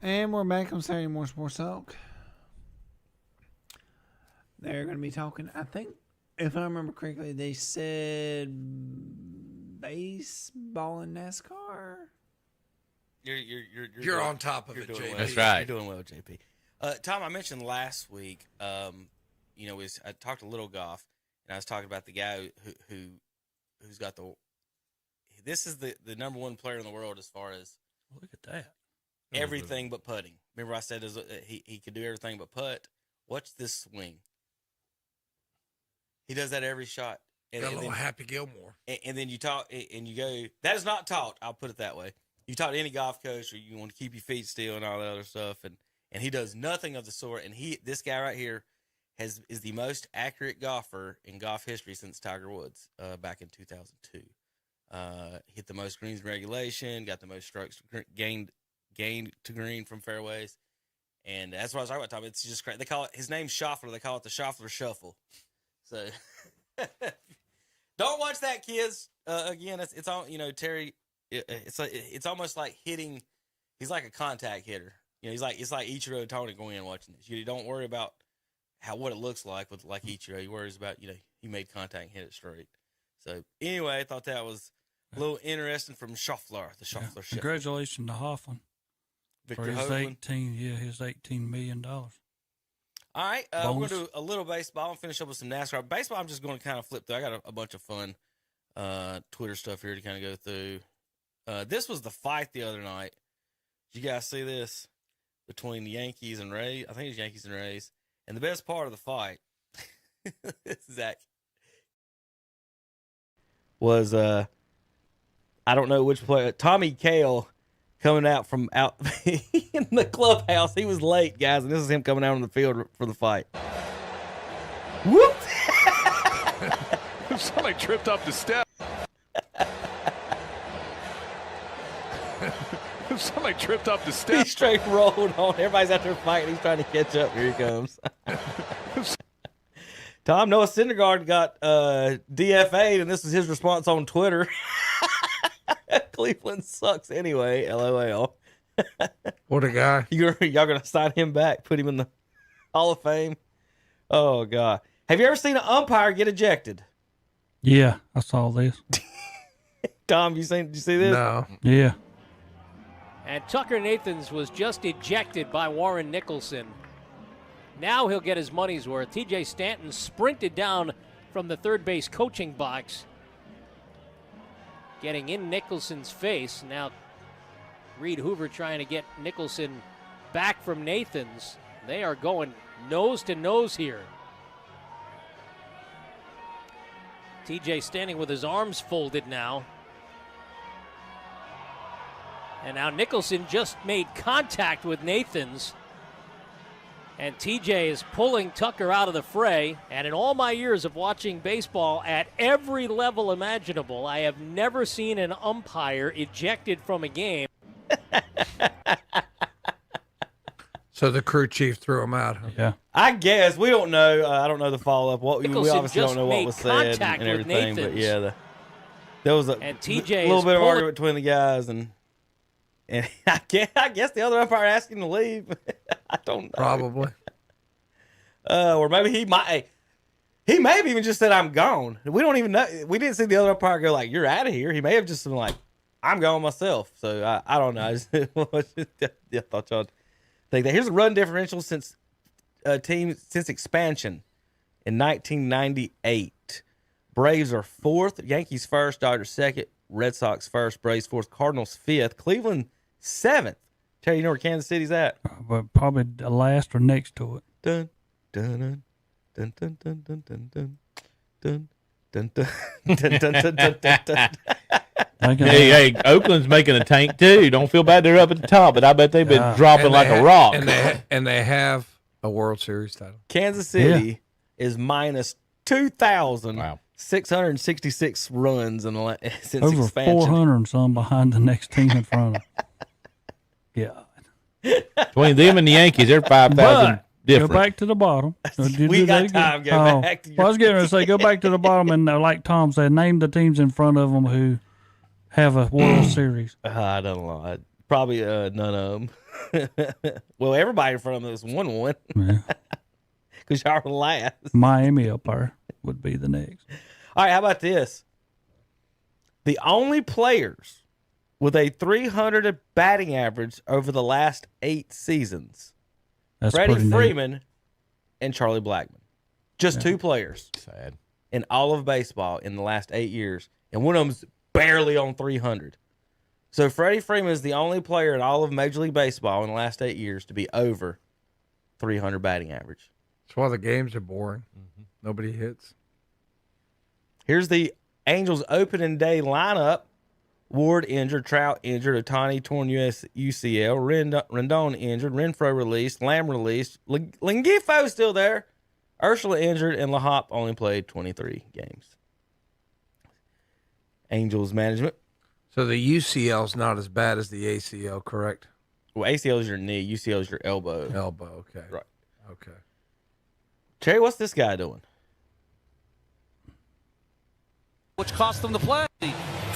And we're back on Saturday Morning Sports Talk. They're going to be talking, I think, if I remember correctly, they said baseball and NASCAR. You're on top of it, JP. Well. That's right. You're doing well, JP. Tom, I mentioned last week, I talked a little golf, and I was talking about the guy who's got this is the number one player in the world as far as Look at that. everything but putting. Remember I said he could do everything but putt? Watch this swing. He does that every shot. Got a little Happy Gilmore. And then you talk, and you go, that is not taught, I'll put it that way. You talk to any golf coach, or you want to keep your feet still and all that other stuff, and he does nothing of the sort. And this guy right here is the most accurate golfer in golf history since Tiger Woods back in 2002. Hit the most greens in regulation, got the most strokes gained to green from fairways, and that's what I was talking about, Tom. It's just great. They call it, his name's Schauffele. They call it the Schauffele Shuffle. So don't watch that, kids. Again, it's all, Terry. It's almost like hitting. He's like a contact hitter. It's like Ichiro and Tony going in watching this. You don't worry about what it looks like with like Ichiro. He worries about he made contact and hit it straight. So anyway, I thought that was a little interesting from Schauffele, the Schauffele Shuffle. Congratulations to Hoffman. Victor for his Hovland. his $18 million. All right, we're going to do a little baseball and finish up with some NASCAR. Baseball, I'm just going to kind of flip through. I got a bunch of fun Twitter stuff here to kind of go through. This was the fight the other night. Did you guys see this? Between the Yankees and Rays. I think it's Yankees and Rays. And the best part of the fight, Zach, was, I don't know which player, Tommy Cale coming out from out in the clubhouse. He was late, guys, and this is him coming out on the field for the fight. Whoop! Somebody tripped up the step. Somebody tripped up the He step. straight rolled on. Everybody's out there fighting. He's trying to catch up. Here he comes. Tom, Noah Syndergaard got DFA'd, and this is his response on Twitter. Cleveland sucks anyway. LOL. What a guy. Y'all going to sign him back, put him in the Hall of Fame? Oh, God. Have you ever seen an umpire get ejected? Yeah, I saw this. Tom, did you see this? No. Yeah. And Tucker Nathans was just ejected by Warren Nicholson. Now he'll get his money's worth. TJ Stanton sprinted down from the third base coaching box, getting in Nicholson's face. Now Reed Hoover trying to get Nicholson back from Nathans. They are going nose to nose here. TJ standing with his arms folded now. And now Nicholson just made contact with Nathans. And TJ is pulling Tucker out of the fray. And in all my years of watching baseball at every level imaginable, I have never seen an umpire ejected from a game. So the crew chief threw him out. Huh? Yeah. I guess. We don't know. I don't know the follow-up. We obviously don't know what was said contact and with everything. But Nathans. yeah, there was a And TJ little is bit of pulling- argument between the guys, and I guess the other umpire asked him to leave. I don't know. Probably. Or maybe he might. He may have even just said, "I'm gone." We don't even know. We didn't see the other umpire go like, "You're out of here." He may have just been like, "I'm going myself." So I don't know. I thought y'all think that. Here's a run differential since expansion in 1998. Braves are fourth, Yankees first, Dodgers second, Red Sox first, Braves fourth, Cardinals fifth, Cleveland seventh. Terry, you know where Kansas City's at? But probably the last or next to it. Dun dun dun dun dun dun dun dun dun dun dun dun dun dun dun dun dun. Hey, Oakland's making a tank too. Don't feel bad they're up at the top, but I bet they've been dropping like a rock. And they have a World Series title. Kansas City is minus 2,000. Wow. 666 runs since over expansion. 400 and some behind the next team in front of them. Yeah. Between them and the Yankees, they're 5,000 But different. go back to the bottom. We got time. Go back to your I was getting ready to say, go back to the bottom, and like Tom said, name the teams in front of them who have a World Series. I don't know. Probably none of them. Well, everybody in front of them is 1-1 Yeah. because y'all were last. Miami up there would be the next. All right, how about this? The only players with a 300 batting average over the last 8 seasons, That's Freddie pretty neat. Freeman and Charlie Blackmon. Just 2 players Sad. in all of baseball in the last 8 years, and one of them's barely on 300. So Freddie Freeman is the only player in all of Major League Baseball in the last 8 years to be over 300 batting average. That's why the games are boring. Nobody hits. Here's the Angels opening day lineup. Ward injured, Trout injured, Ohtani torn UCL, Rendon injured, Renfroe released, Lamb released, Lingifo still there, Ursula injured, and LaHop only played 23 games. Angels management. So the UCL is not as bad as the ACL, correct? Well, ACL is your knee, UCL is your elbow. Elbow, okay. Right. Okay. Terry, what's this guy doing? Which cost them the play.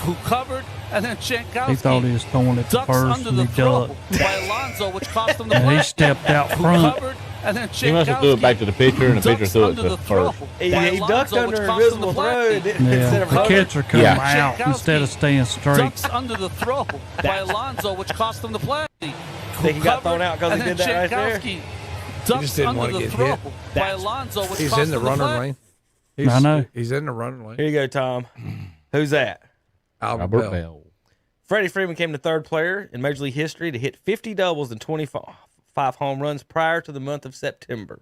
Who covered, and then Jankowski He thought he was throwing it to ducks first under and the he throw ducked. by Alonso, which cost them the And play. he stepped out Who front. covered, and then He must have threw it back to the pitcher, and the pitcher ducks threw it under to the throw first. He by ducked Alonso, under which an cost them the invisible play. throw Yeah, instead of the running. catcher come Yeah. out Jankowski instead of staying straight. Ducks under the throw by Alonso, which cost them the play. Think he got thrown out 'cause he and did then that right there? Jankowski just ducks didn't under wanna the get throw hit. by Alonso, which He's cost in the them the running play. lane. I know. He's in the running lane. Here you go, Tom. Who's that? Albert Robert Bell. Bell. Freddie Freeman came the third player in Major League history to hit 50 doubles and 25 home runs prior to the month of September.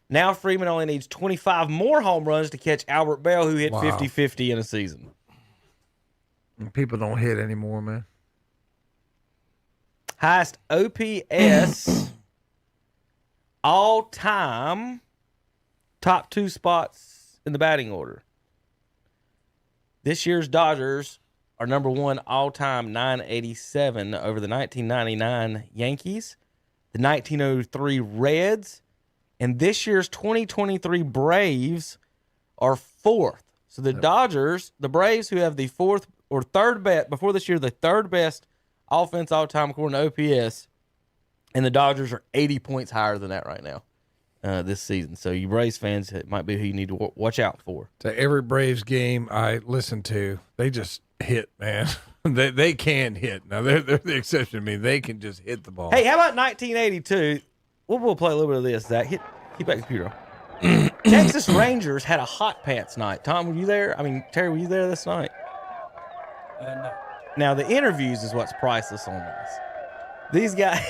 Now Freeman only needs 25 more home runs to catch Albert Bell, who hit Wow. 50-50 in a season. People don't hit anymore, man. Highest OPS all time, top 2 spots in the batting order. This year's Dodgers are number 1 all-time, 987 over the 1999 Yankees, the 1903 Reds, and this year's 2023 Braves are 4th. So the Dodgers, the Braves, who have the 4th or 3rd best, before this year, the 3rd best offense all-time according to OPS, and the Dodgers are 80 points higher than that right now this season. So you Braves fans, it might be who you need to watch out for. To every Braves game I listen to, they just hit, man. they can hit. Now they're the exception to me. They can just hit the ball. Hey, how about 1982? We'll play a little bit of this. Zach, keep that computer on. Texas Rangers had a hot pants night. Tom, were you there? I mean, Terry, were you there this night? No. Now, the interviews is what's priceless on this. These guys,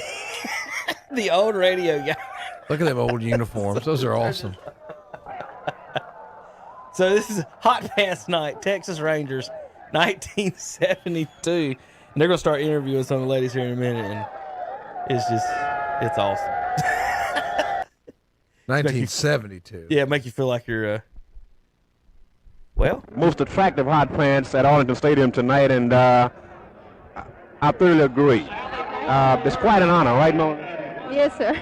the old radio guy. Look at them old uniforms. Those are awesome. So this is hot pants night, Texas Rangers, 1972. And they're going to start interviewing some of the ladies here in a minute, and it's awesome. 1972. Yeah, make you feel like you're, well, most attractive hot pants at Arlington Stadium tonight, and I thoroughly agree. It's quite an honor, right, Nolan? Yes, sir.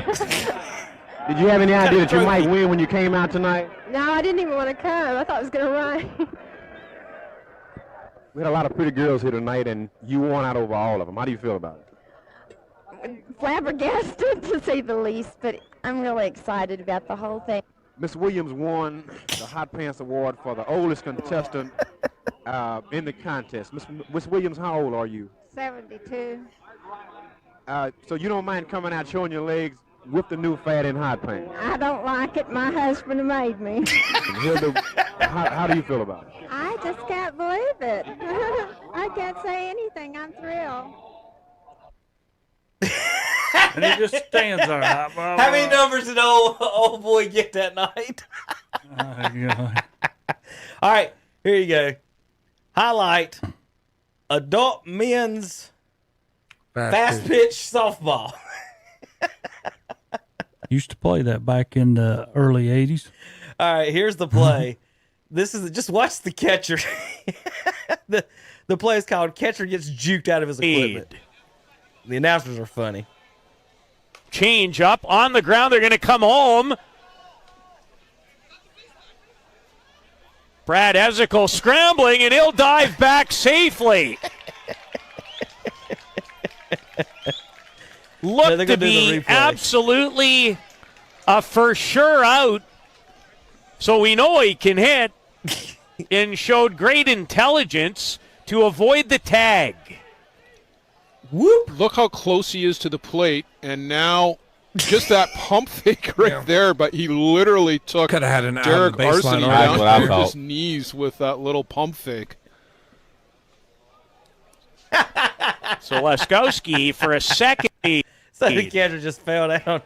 Did you have any idea that you might win when you came out tonight? No, I didn't even want to come. I thought it was going to rain. We had a lot of pretty girls here tonight, and you won out over all of them. How do you feel about it? Flabbergasted, to say the least, but I'm really excited about the whole thing. Miss Williams won the Hot Pants Award for the oldest contestant in the contest. Miss Williams, how old are you? 72. So you don't mind coming out showing your legs with the new fad in hot pants? I don't like it. My husband made me. How do you feel about it? I just can't believe it. I can't say anything. I'm thrilled. And he just stands there. how many numbers did old boy get that night? God. All right, here you go. Highlight, adult men's fast pitch softball. Used to play that back in the early 80s. All right, here's the play. This is just watch the catcher. the play is called "Catcher Gets Juked Out of His Equipment." The announcers are funny. Change up on the ground. They're going to come home. Brad Ezekiel scrambling, and he'll dive back safely. looked they're to gonna do the be replay. absolutely a for sure out. So we know he can hit and showed great intelligence to avoid the tag. Whoop. Look how close he is to the plate, and now just that pump fake right there, but he literally took Could have had an Derek out of the Arseny baseline. That's down what I to thought. his knees with that little pump fake. So Laskowski for a second. So the catcher just fell down.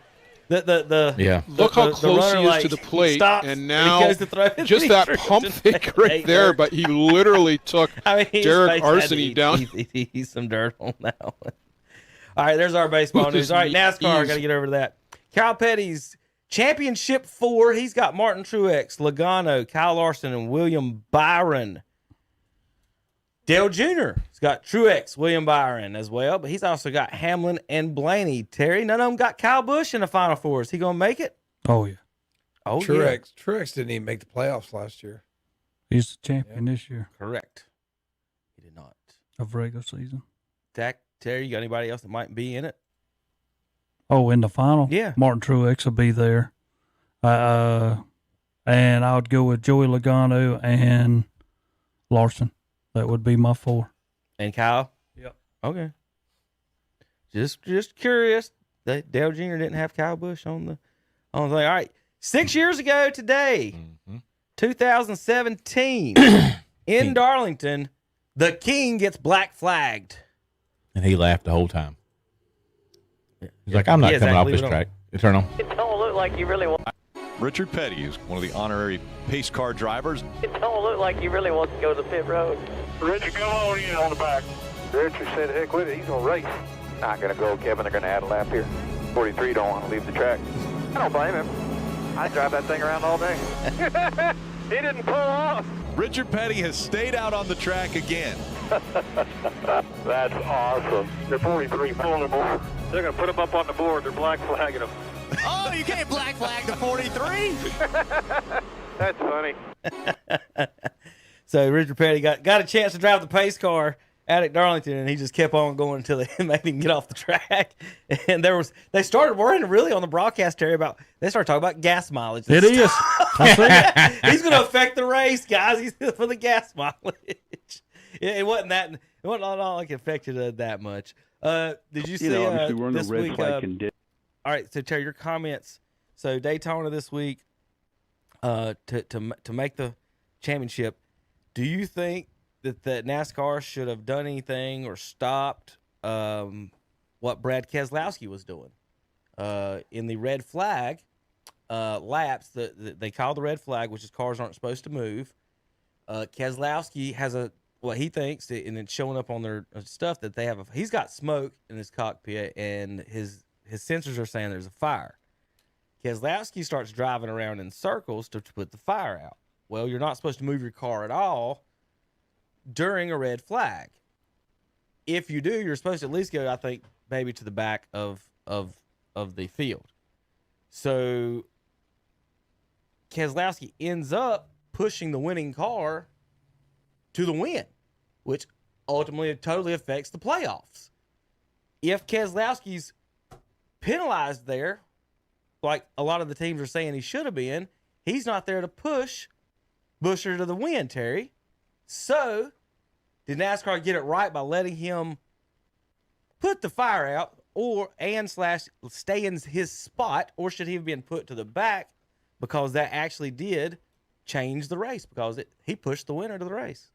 Yeah. Look how close runner, he is like, to the he plate, stops, and he now goes to throw it, and just he that trips pump and fake right takes there, dirt. but he literally took I mean, his Derek face had to Arseny down. eat some dirt on that one. All right, there's our baseball With news. his All right, NASCAR, knees. got to get over to that. Kyle Petty's Championship 4. He's got Martin Truex, Logano, Kyle Larson, and William Byron. Dale Jr. has got Truex, William Byron as well, but he's also got Hamlin and Blaney. Terry, none of them got Kyle Busch in the Final Four. Is he going to make it? Oh, yeah. Oh, yeah. Truex didn't even make the playoffs last year. He's the champion this year Correct. He did not. of regular season. Dak, Terry, you got anybody else that might be in it? Oh, in the final? Yeah. Martin Truex will be there. And I would go with Joey Logano and Larson. That would be my 4. And Kyle? Yep. Okay. Just curious. Dale Jr. didn't have Kyle Busch on the thing. All right. 6 years ago today, 2017, in Darlington, the King gets black flagged. And he laughed the whole time. He's like, I'm not Yeah, coming off exactly. this We track. Turn on. It don't look like you really want. Richard Petty is one of the honorary pace car drivers. It don't look like you really want to go to the pit road. Richard, come on in on the back. Richard said, heck with it, he's going to race. Not going to go, Kevin. They're going to add a lap here. 43 don't want to leave the track. I don't blame him. I drive that thing around all day. He didn't pull off. Richard Petty has stayed out on the track again. That's awesome. They're 43 pulling him over. They're going to put him up on the board. They're black flagging him. Oh, you can't black flag the 43. That's funny. So Richard Petty got a chance to drive the pace car out at Darlington, and he just kept on going until they made him get off the track. And they started worrying really on the broadcast area they started talking about gas mileage. It is. I see it. He's going to affect the race, guys. He's for the gas mileage. It wasn't that. It wasn't all like it affected that much. Did you see this week? All right, so Terry, your comments. So Daytona this week, to make the championship. Do you think that NASCAR should have done anything or stopped what Brad Keselowski was doing in the red flag laps? They call the red flag, which is cars aren't supposed to move. Keselowski has what he thinks, and it's showing up on their stuff that they have. He's got smoke in his cockpit, and his sensors are saying there's a fire. Keselowski starts driving around in circles to put the fire out. Well, you're not supposed to move your car at all during a red flag. If you do, you're supposed to at least go, I think, maybe to the back of the field. So Keselowski ends up pushing the winning car to the win, which ultimately totally affects the playoffs. If Keselowski's penalized there, like a lot of the teams are saying he should have been, he's not there to push Buescher to the win, Terry. So, did NASCAR get it right by letting him put the fire out and stay in his spot, or should he have been put to the back because that actually did change the race because he pushed the winner to the race?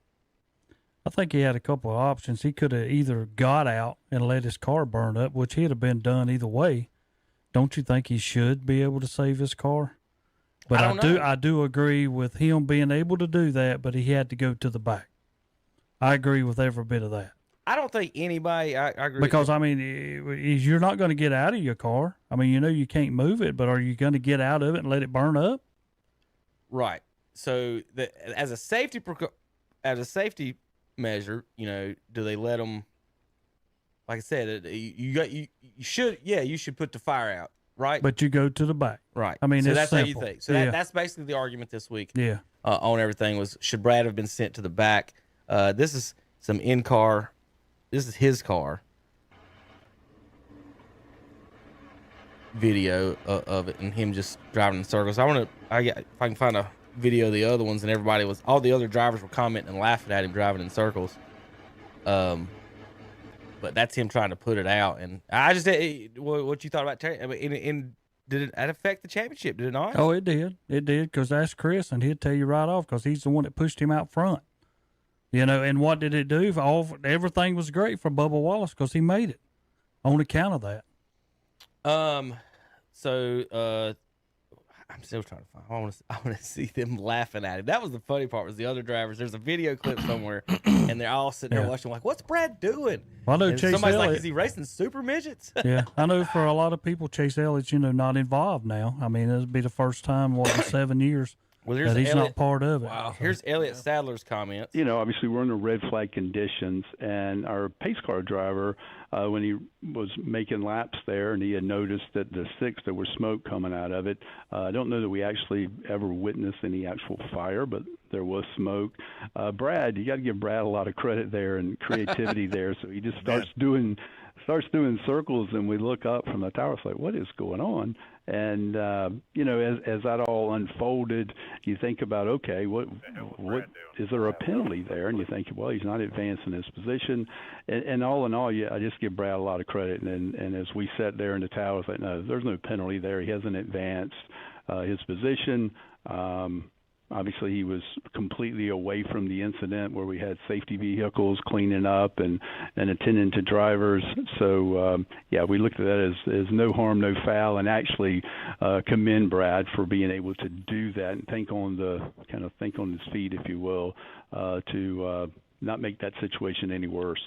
I think he had a couple of options. He could have either got out and let his car burn up, which he'd have been done either way. Don't you think he should be able to save his car? But I do agree with him being able to do that, but he had to go to the back. I agree with every bit of that. I don't think anybody. I agree because I mean, you're not going to get out of your car. I mean, you can't move it, but are you going to get out of it and let it burn up? Right. So as a safety measure, do they let them? Like I said, you should put the fire out, right? But you go to the back, right? I mean, so it's that's simple. how you think. So that's basically the argument this week. Yeah. On everything was, should Brad have been sent to the back? This is some in-car. This is his car. video of it and him just driving in circles. If I can find a video of the other ones, and all the other drivers were commenting and laughing at him driving in circles. But that's him trying to put it out. And I just, what you thought about Terry? I mean, did it affect the championship? Did it not? Oh, it did. It did, because that's Chris, and he'd tell you right off, because he's the one that pushed him out front. And what did it do? Everything was great for Bubba Wallace because he made it on account of that. So I'm still trying to find. I want to see them laughing at him. That was the funny part. Was the other drivers? There's a video clip somewhere, and they're all sitting there watching. Like, what's Brad doing? Well, I know and Chase somebody's Elliott, like, is he racing super midgets? Yeah, I know for a lot of people, Chase Elliott's not involved now. I mean, it'll be the first time in 7 years that he's not part of it. Wow. Here's Elliott Sadler's comments. Obviously we're in the red flag conditions, and our pace car driver, when he was making laps there, and he had noticed that the 6, there was smoke coming out of it. I don't know that we actually ever witnessed any actual fire, but there was smoke. Brad, you got to give Brad a lot of credit there and creativity there. So he just starts doing circles, and we look up from the tower. It's like, what is going on? And as that all unfolded, you think about, okay, what is there a penalty there? And you think, well, he's not advancing his position. And all in all, I just give Brad a lot of credit. And as we sat there in the tower, it's like, no, there's no penalty there. He hasn't advanced his position. Obviously, he was completely away from the incident where we had safety vehicles cleaning up and attending to drivers. So, we looked at that as no harm, no foul, and actually commend Brad for being able to do that and think on his feet, if you will, to not make that situation any worse.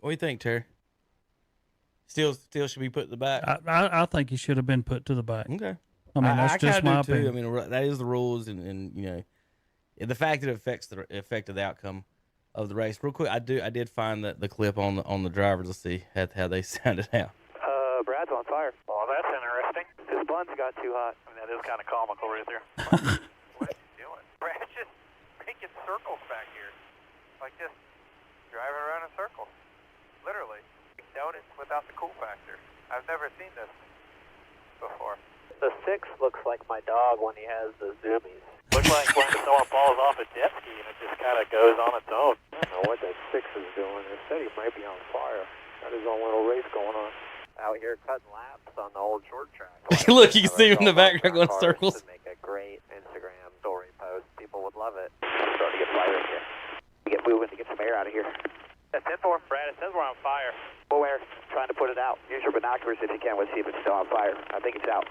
What do you think, Terry? Still should be put to the back? I think he should have been put to the back. Okay. I mean, that's just my opinion. I mean, that is the rules, and the fact that it affected the outcome of the race. Real quick, I did find the clip on the drivers. Let's see how they sounded out. Brad's on fire. Oh, that's interesting. His buns got too hot. I mean, that is kind of comical right there. What is he doing? Brad's just making circles back here, like just driving around in circles, literally. Donuts without the cool factor. I've never seen this before. The 6 looks like my dog when he has the zoomies. Looks like when someone falls off a jet ski and it just kind of goes on its own. I don't know what that 6 is doing. They said he might be on fire. Got his own little race going on. Out here cutting laps on the old short track. Look, you can see him in the background going circles. Make a great Instagram story post. People would love it. I'm starting to get fire in here. We get moving to get some air out of here. That's 10-4, Brad. It says we're on fire. Full air. Trying to put it out. Use your binoculars if you can. Let's see if it's still on fire. I think it's out.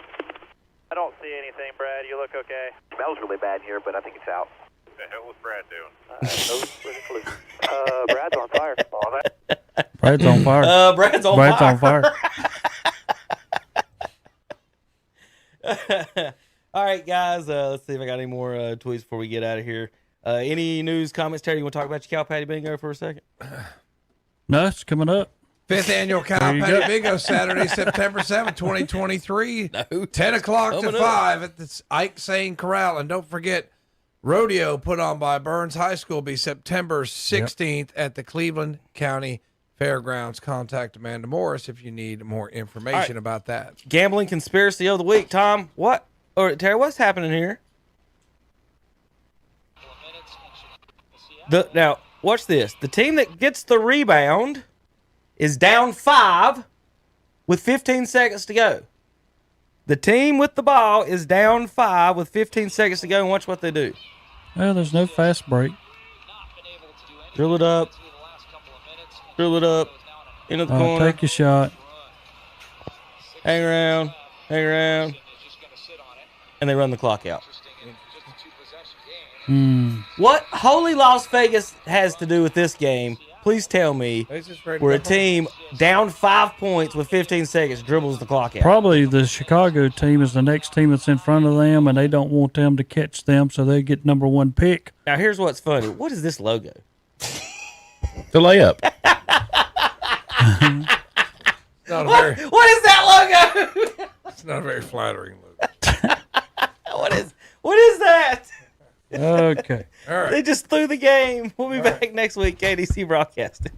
I don't see anything, Brad. You look okay. It smells really bad in here, but I think it's out. What the hell was Brad doing? Brad's on fire. Oh, Brad's on fire. Brad's on fire. All right, guys. Let's see if I got any more tweets before we get out of here. Any news, comments, Terry? You want to talk about your Cow Patty Bingo for a second? No, it's coming up. 5th annual Cow Patty Bingo, Saturday, September 7th, 2023. 10 o'clock to 5 at the Ike Sane Corral. And don't forget, rodeo put on by Burns High School will be September 16th at the Cleveland County Fairgrounds. Contact Amanda Morris if you need more information about that. Gambling conspiracy of the week. Tom, what? Or Terry, what's happening here? Now, watch this. The team that gets the rebound is down 5 with 15 seconds to go. The team with the ball is down 5 with 15 seconds to go, and watch what they do. Well, there's no fast break. Drill it up. Drill it up. Into the corner. Take your shot. Hang around. Hang around. And they run the clock out. What Holy Las Vegas has to do with this game, please tell me, where a team down 5 points with 15 seconds dribbles the clock out. Probably the Chicago team is the next team that's in front of them, and they don't want them to catch them, so they get number 1 pick. Now, here's what's funny. What is this logo? The layup. What is that logo? It's not a very flattering logo. What is that? Okay. All right. They just threw the game. We'll be back next week, KDC Broadcasting.